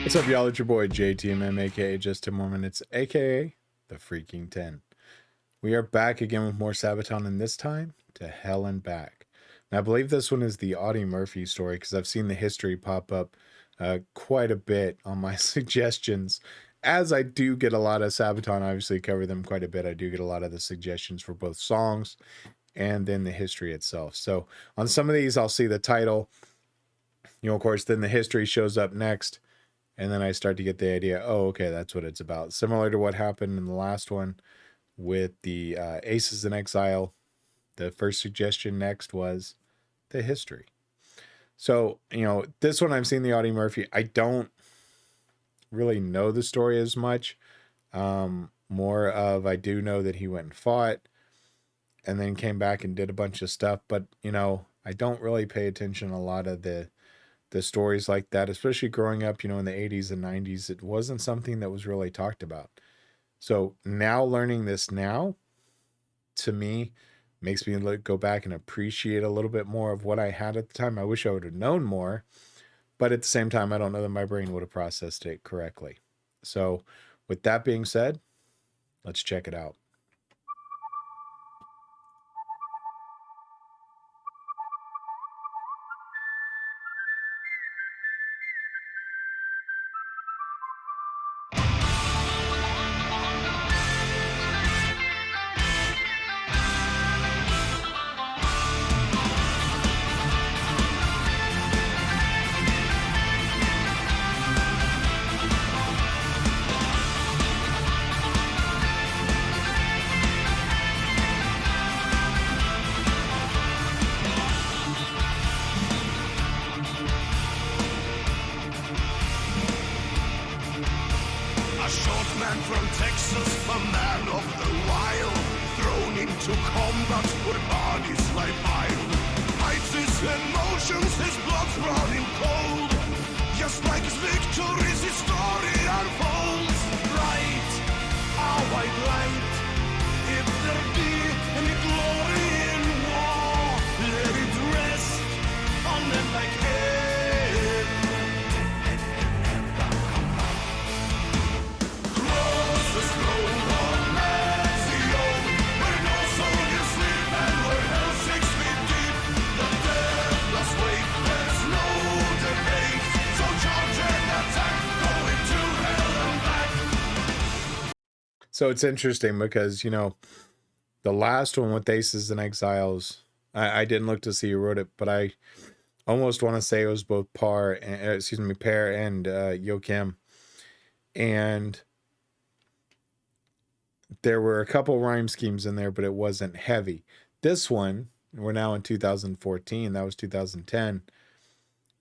What's up, y'all? It's your boy JTMM, aka JustTenMoreMinutes, aka the Freaking 10. We are back again with more Sabaton, and this time to Hell and Back. And I believe this one is the Audie Murphy story because I've seen the history pop up quite a bit on my suggestions. As I do get a lot of Sabaton, I obviously cover them quite a bit. I do get a lot of the suggestions for both songs and then the history itself. So on some of these, I'll see the title. Of course, then the history shows up next. And then I start to get the idea, oh, okay, that's what it's about. Similar to what happened in the last one with the Aces in Exile. The first suggestion next was the history. So, this one I've seen the Audie Murphy. I don't really know the story as much. More of I do know that he went and fought and then came back and did a bunch of stuff. But, I don't really pay attention to a lot of the stories like that, especially growing up, in the 80s and 90s. It wasn't something that was really talked about. So now learning this now, to me, makes me go back and appreciate a little bit more of what I had at the time. I wish I would have known more, but at the same time, I don't know that my brain would have processed it correctly. So with that being said, let's check it out. From Texas, a man of the wild, thrown into combat where bodies lie piled. Hides his emotions, his blood's running cold. Just like his victories, his story unfolds. Bright, a white light. If there be any glory in war, let it rest on men like him. So it's interesting because, the last one with Aces and Exiles, I didn't look to see who wrote it, but I almost want to say it was both Per and Joachim. And there were a couple rhyme schemes in there, but it wasn't heavy. This one, we're now in 2014, that was 2010.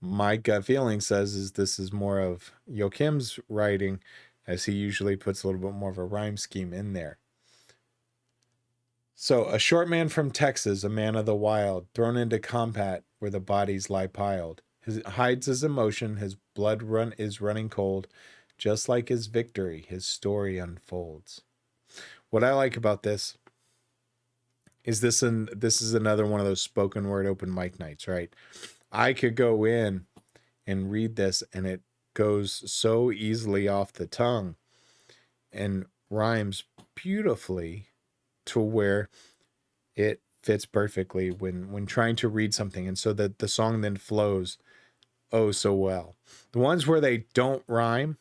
My gut feeling says this is more of Joachim's writing, as he usually puts a little bit more of a rhyme scheme in there. So, a short man from Texas, a man of the wild, thrown into combat where the bodies lie piled. Hides his emotion, his blood is running cold. Just like his victory, his story unfolds. What I like about this is this is another one of those spoken word open mic nights, right? I could go in and read this and it goes so easily off the tongue and rhymes beautifully to where it fits perfectly when trying to read something, and so that the song then flows oh so well. The ones where they don't rhyme,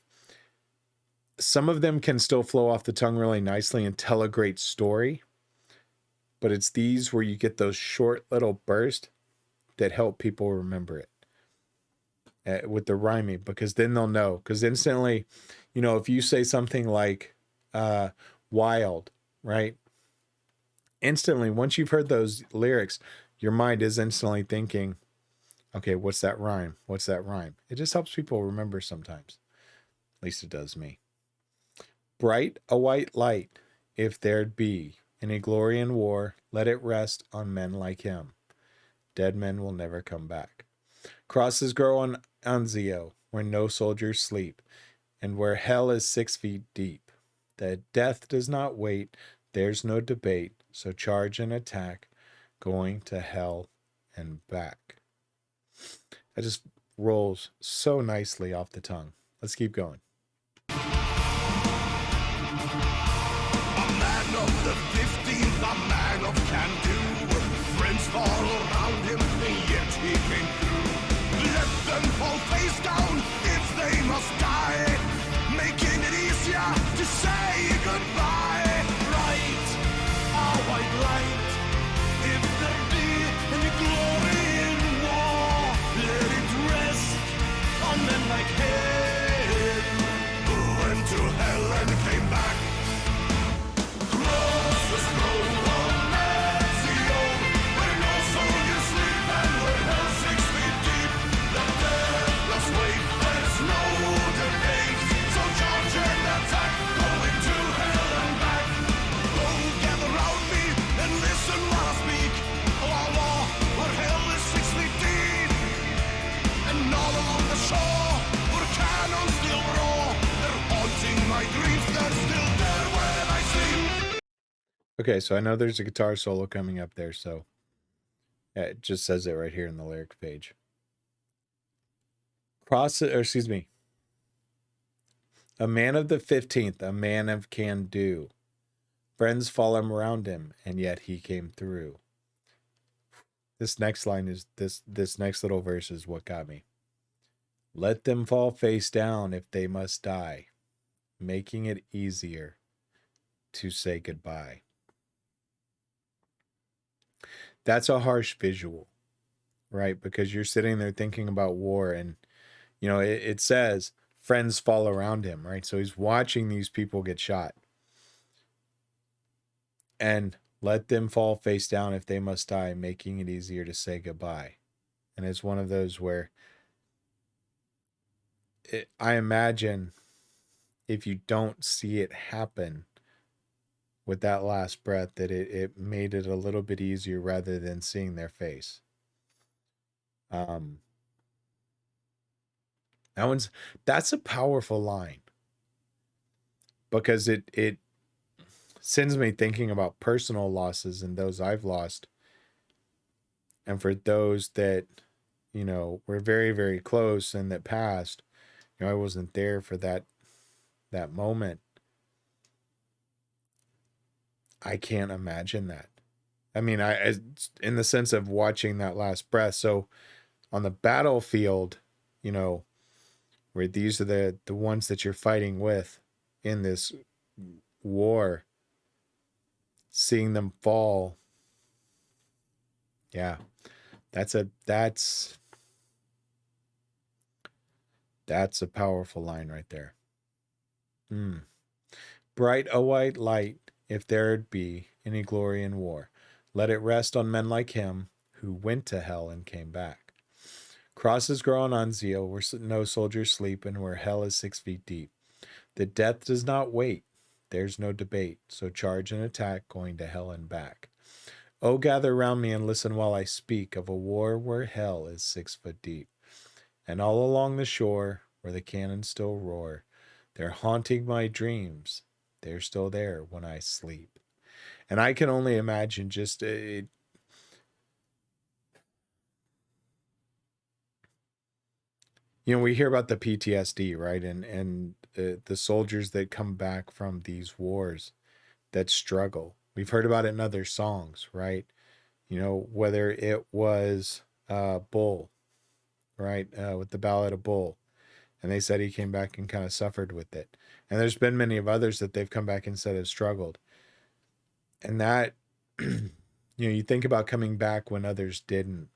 some of them can still flow off the tongue really nicely and tell a great story, but it's these where you get those short little bursts that help people remember it. With the rhyming, because then they'll know. Because instantly, if you say something like wild, right? Instantly, once you've heard those lyrics, your mind is instantly thinking, okay, what's that rhyme? What's that rhyme? It just helps people remember sometimes. At least it does me. Bright, a white light, if there'd be any glory in war, let it rest on men like him. Dead men will never come back. Crosses grow on Anzio, where no soldiers sleep, and where hell is 6 feet deep. That death does not wait, there's no debate, so charge and attack, going to hell and back. That just rolls so nicely off the tongue. Let's keep going. A man of the 15th, a man of can-do. Friends fall around him, and yet he came through. Let them fall face down if they must die, making it easier to say goodbye. Right, our white light, if there be any glory in war, let it rest on men like him, who went to hell and came back. Cross the scroll of Nazion, where no soldiers sleep and where hell 6 feet deep. The deathless wait, there's no debate. So charge and attack, going to hell and back. Oh, gather round me and listen while I speak. Oh, our law, where hell is 6 feet deep. And all along the shore, where cannons still roar, they're haunting my dreams, they're still there when I sleep. Okay, so I know there's a guitar solo coming up there, so it just says it right here in the lyric page. A man of the 15th, a man of can do. Friends fall around him, and yet he came through. This next line is this next little verse is what got me. Let them fall face down if they must die, making it easier to say goodbye. That's a harsh visual, right? Because you're sitting there thinking about war, and you know it says friends fall around him, right? So he's watching these people get shot. And let them fall face down if they must die, making it easier to say goodbye. And it's one of those where I imagine if you don't see it happen with that last breath, that it made it a little bit easier rather than seeing their face. That's a powerful line, because it sends me thinking about personal losses and those I've lost. And for those that, you know, were very, very close and that passed, you know, I wasn't there for that moment. I can't imagine that. I mean, in the sense of watching that last breath. So on the battlefield, you know, where these are the ones that you're fighting with in this war, seeing them fall. Yeah, that's a powerful line right there. Bright a white light, if there'd be any glory in war, let it rest on men like him who went to hell and came back. Crosses grown on zeal where no soldiers sleep and where hell is 6 feet deep. The death does not wait, there's no debate, so charge and attack, going to hell and back. Oh, gather round me and listen while I speak of a war where hell is 6 foot deep. And all along the shore, where the cannons still roar, they're haunting my dreams. They're still there when I sleep. And I can only imagine just you know, we hear about the PTSD, right? And the soldiers that come back from these wars that struggle. We've heard about it in other songs, right? You know, whether it was Bull, right? With the Ballad of Bull. And they said he came back and kind of suffered with it. And there's been many of others that they've come back and said have struggled. And that, you know, you think about coming back when others didn't,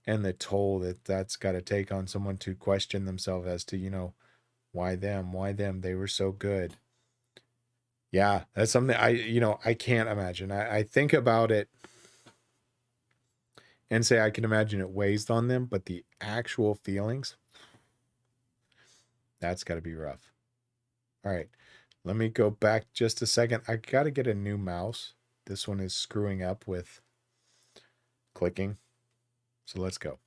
and the toll that's got to take on someone to question themselves as to, you know, why them? They were so good. Yeah, that's something I can't imagine. I think about it and say I can imagine it weighs on them, but the actual feelings, that's got to be rough. All right, let me go back just a second. I got to get a new mouse. This one is screwing up with clicking. So let's go.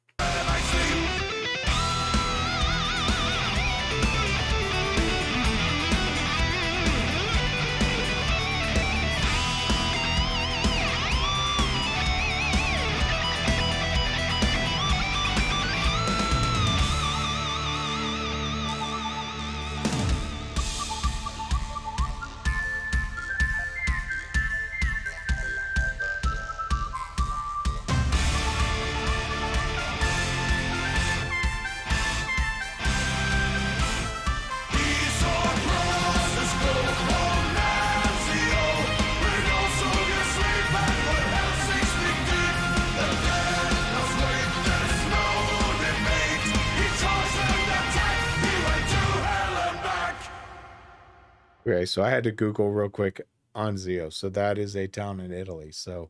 Okay, so I had to Google real quick Anzio. So that is a town in Italy. So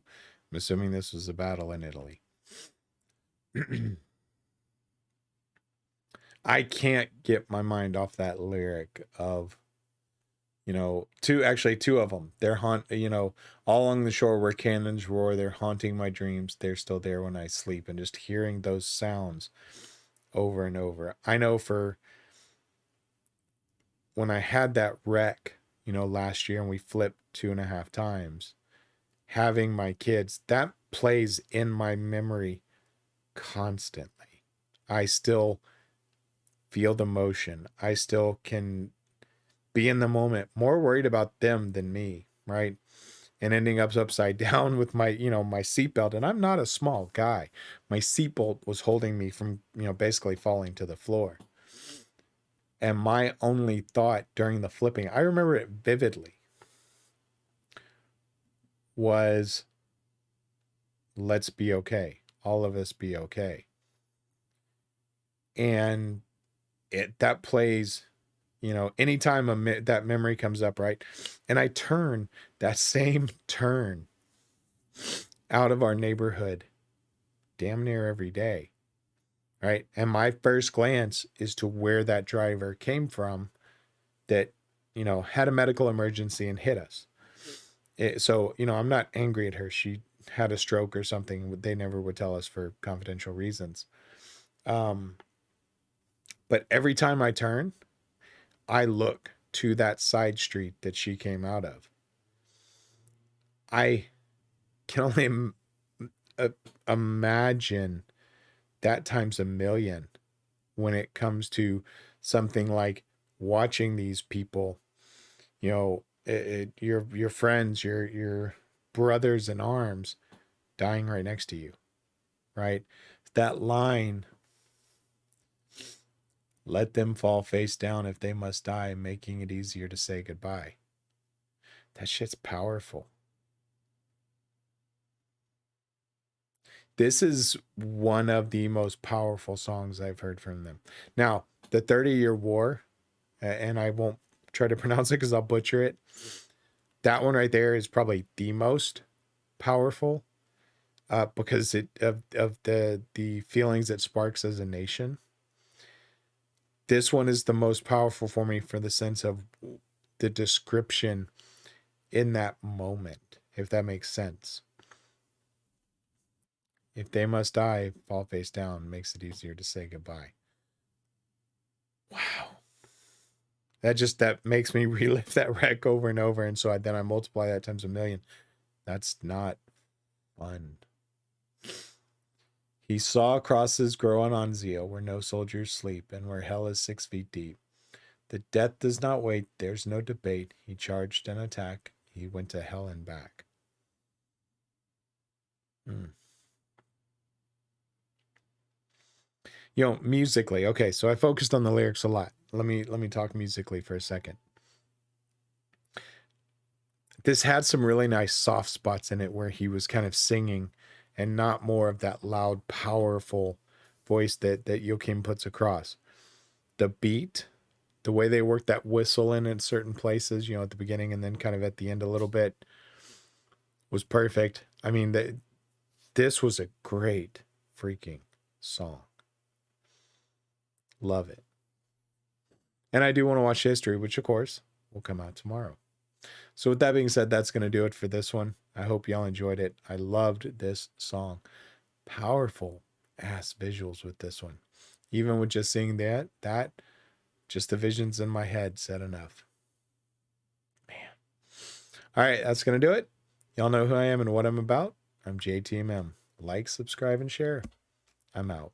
I'm assuming this was a battle in Italy. I can't get my mind off that lyric of, two of them. They're all along the shore where cannons roar, they're haunting my dreams. They're still there when I sleep. And just hearing those sounds over and over. I know for when I had that wreck, last year and we flipped 2.5 times, having my kids, that plays in my memory constantly. I still feel the motion. I still can be in the moment, more worried about them than me, right? And ending up upside down with my, my seatbelt. And I'm not a small guy. My seatbelt was holding me from, basically falling to the floor. And my only thought during the flipping, I remember it vividly, was let's be okay. All of us be okay. And that plays, anytime that memory comes up, right? And I turn that same turn out of our neighborhood damn near every day, right? And my first glance is to where that driver came from that, had a medical emergency and hit us. So, I'm not angry at her. She had a stroke or something. They never would tell us for confidential reasons. But every time I turn, I look to that side street that she came out of. I can only imagine that times a million when it comes to something like watching these people, your friends, your brothers in arms dying right next to you, right? That line, let them fall face down if they must die, making it easier to say goodbye. That shit's powerful. This is one of the most powerful songs I've heard from them. Now, the 30-Year War, and I won't try to pronounce it because I'll butcher it. That one right there is probably the most powerful because of the feelings it sparks as a nation. This one is the most powerful for me for the sense of the description in that moment, if that makes sense. If they must die, fall face down, makes it easier to say goodbye. Wow. That makes me relive that wreck over and over. And so then I multiply that times a million. That's not fun. He saw crosses grow on Anzio where no soldiers sleep and where hell is 6 feet deep. The death does not wait. There's no debate. He charged an attack. He went to hell and back. Musically. Okay, so I focused on the lyrics a lot. Let me talk musically for a second. This had some really nice soft spots in it where he was kind of singing and not more of that loud, powerful voice that Joachim puts across. The beat, the way they worked that whistle in certain places, at the beginning and then kind of at the end a little bit, was perfect. I mean, this was a great freaking song. Love it. And I do want to watch History, which of course will come out tomorrow. So with that being said, that's going to do it for this one. I hope y'all enjoyed it. I loved this song. Powerful ass visuals with this one. Even with just seeing that just the visions in my head said enough. Man. All right, that's going to do it. Y'all know who I am and what I'm about. I'm JTMM. Like, subscribe, and share. I'm out.